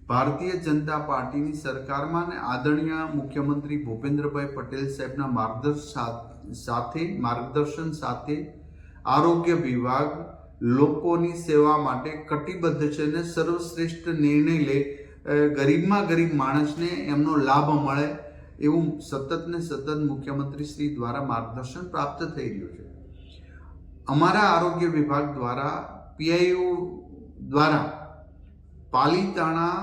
ભારતીય જનતા પાર્ટીની સરકારમાં અને આદરણીય મુખ્યમંત્રી ભૂપેન્દ્રભાઈ પટેલ સાહેબના માર્ગદર્શન સાથે આરોગ્ય વિભાગ લોકોની સેવા માટે કટિબદ્ધ છે અને સર્વશ્રેષ્ઠ નિર્ણય લે, ગરીબમાં ગરીબ માણસને એમનો લાભ મળે એવું સતત ને સતત મુખ્યમંત્રી શ્રી દ્વારા માર્ગદર્શન પ્રાપ્ત થઈ રહ્યું છે. અમારા આરોગ્ય વિભાગ દ્વારા પીઆઈયુ દ્વારા પાલીતાણા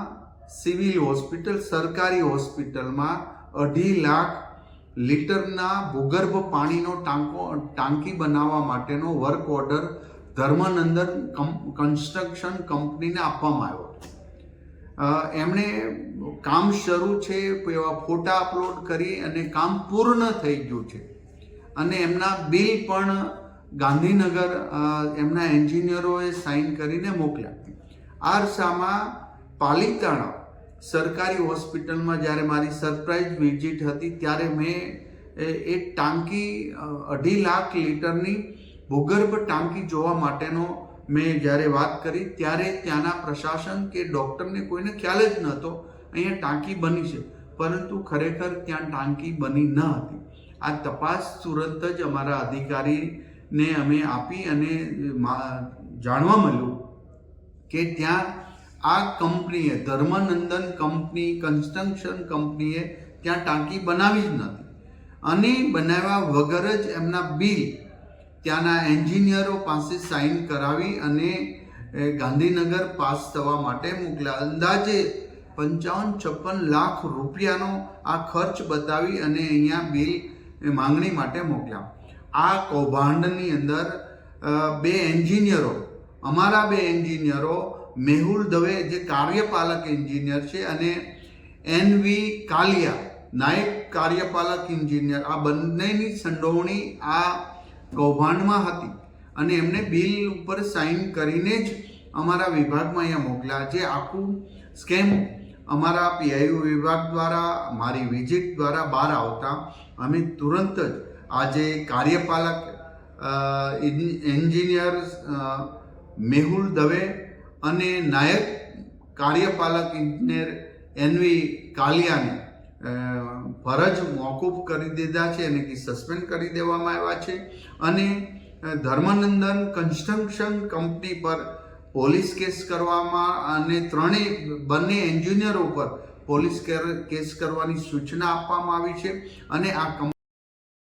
સિવિલ હોસ્પિટલ, સરકારી હોસ્પિટલમાં 2.5 લાખ લીટરના ભૂગર્ભ પાણીનો ટાંકી બનાવવા માટેનો વર્ક ઓર્ડર ધર્મનંદન કન્સ્ટ્રક્શન કંપનીને આપવામાં આવ્યો. એમણે કામ શરૂ છે, એવા ફોટા અપલોડ કરી અને કામ પૂર્ણ થઈ ગયું છે અને એમના બિલ પણ ગાંધીનગર એમના એન્જિનિયરોએ સાઇન કરીને મોકલ્યા. આ અરસામાં પાલીતાણા સરકારી હોસ્પિટલમાં જ્યારે મારી સરપ્રાઇઝ વિઝિટ હતી ત્યારે મેં એ ટાંકી 2.5 લાખ લીટરની ભૂગર્ભ ટાંકી જોવા માટેનો મેં જ્યારે વાત કરી ત્યારે ત્યાંના પ્રશાસન કે ડૉક્ટરને કોઈને ખ્યાલ જ નહોતો અહીંયા ટાંકી બની છે, પરંતુ ખરેખર ત્યાં ટાંકી બની ન હતી. આ તપાસ તુરંત જ અમારા અધિકારીને અમે આપી અને જાણવા મળ્યું કે ત્યાં આ કંપનીએ, ધર્મનંદન કંપની કન્સ્ટ્રક્શન કંપનીએ ત્યાં ટાંકી બનાવી જ નથી અને બનાવ્યા વગર જ એમના બિલ ત્યાંના એન્જિનિયરો પાસે સાઇન કરાવી અને ગાંધીનગર પાસ થવા માટે મોકલ્યા. અંદાજે 55-56 લાખ રૂપિયાનો આ ખર્ચ બતાવી અને અહીંયા બિલ માંગણી માટે મોકલ્યા. આ કૌભાંડની અંદર અમારા બે એન્જિનિયરો, મેહુલ દવે જે કાર્યપાલક એન્જિનિયર છે અને એનવી કાલિયા નાયબ કાર્યપાલક એન્જિનિયર, આ બંનેની સંડોવણી આ કૌભાંડમાં હતી અને એમને બિલ ઉપર સાઇન કરીને જ અમારા વિભાગમાં અહીંયા મોકલ્યા. જે આખું સ્કેમ અમારા પીઆઈયુ વિભાગ દ્વારા મારી વિઝિટ દ્વારા બહાર આવતા અમે તુરંત જ આજે કાર્યપાલક એન્જિનિયર મેહુલ દવે અને નાયક કાર્યપાલક એન્જિનિયર એનવી કાલિયાને ફરજ મોકૂફ કરી દીધા છે અને સસ્પેન્ડ કરી દેવામાં આવ્યા છે અને ધર્મનંદન કન્સ્ટ્રક્શન કંપની પર પોલીસ કેસ કરવામાં અને બંને એન્જિનિયરો પર પોલીસ કેસ કરવાની સૂચના આપવામાં આવી છે અને આ